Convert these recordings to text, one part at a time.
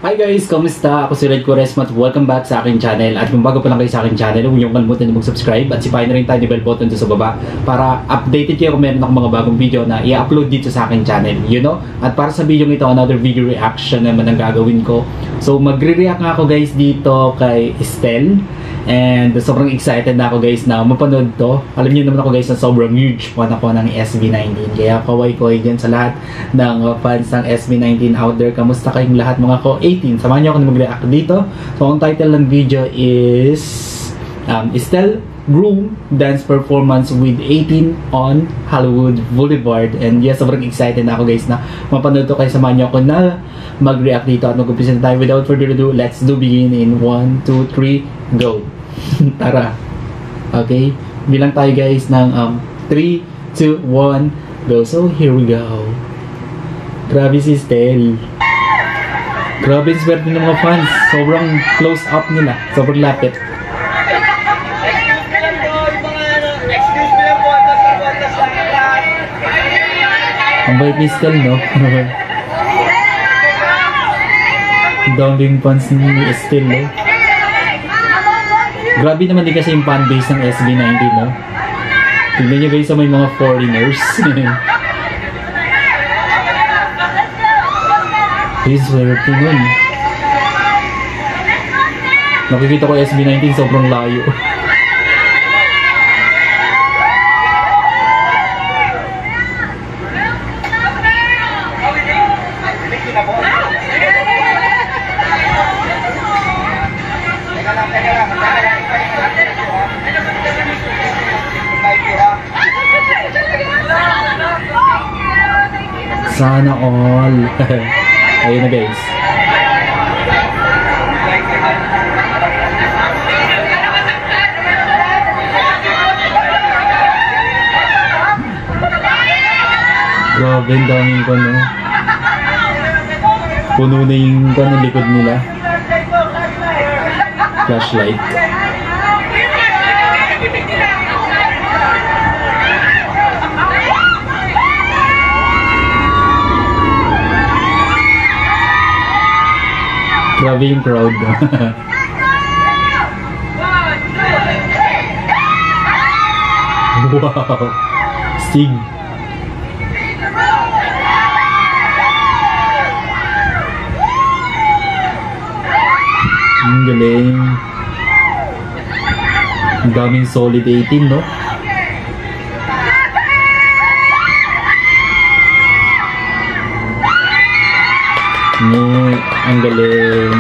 Hi guys! Kamusta? Ako si Red Quaresma at welcome back sa aking channel. At kung bago pa lang kayo sa aking channel, huwag niyong kalimutan na mag-subscribe at sipahin na rin tayo ni bell button sa baba para updated kayo kung meron akong mga bagong video na i-upload dito sa aking channel. You know? At para sa video ito, another video reaction naman ang gagawin ko. So magre-react nga ako guys dito kay Estelle. And sobrang excited na ako guys na mapanood to. Alam niyo naman ako guys na sobrang huge fan ako ng SB19. Kaya kaway-kaway dyan sa lahat ng fans ng SB19 out there. Kamusta kayong lahat mga ko 18? Samahan niyo ako na mag-react dito. So ang title ng video is Estelle Groom Dance Performance with 18 on Hollywood Boulevard. And yes, sobrang excited na ako guys na mapanood to. Kaya samahan niyo ako na mag-react dito at mag-umpisa na tayo. Without further ado, let's do begin in 1, 2, 3, go! Tara. Okay. Bilang tayo guys ng 3, 2, 1, go. So, here we go. Grabe si Estelle. Grabe yung swerte ng mga fans. Sobrang close up nila. Sobrang lapit. Ang bait ni Estelle, no? Ang daming fans ni Estelle, no? Grabe naman din kasi yung fanbase ng SB19, no? Tignan nyo guys sa may mga foreigners. Please, swerte nun. Nakikita ko SB19 sobrang layo. Sana all. Ayun na guys. Grabe, ang daming ko, no? Puno na yung likod nila. Flashlight. Grabe yung crowd. Wow! Stig! Ang galing. Ang daming solid 18, no? Ang galing.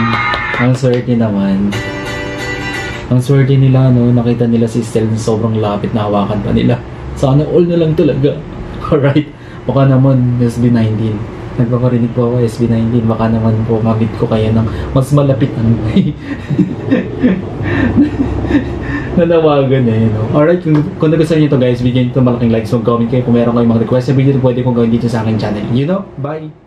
Ang swerte naman. Ang swerte nila, no? Nakita nila si Estelle na sobrang lapit na hawakan pa nila. Sana all na lang talaga. Alright. Baka naman SB19. Nagpaparinig po ako SB19. Baka naman po mabit ko kaya ng mas malapit ang nanawagan eh, no? Alright. Kung nagustuhan nyo ito guys, bigyan nyo ito malaking like. So comment kayo kung meron kayong mga request sa video, pwede kong gawin dito sa aking channel. You know? Bye!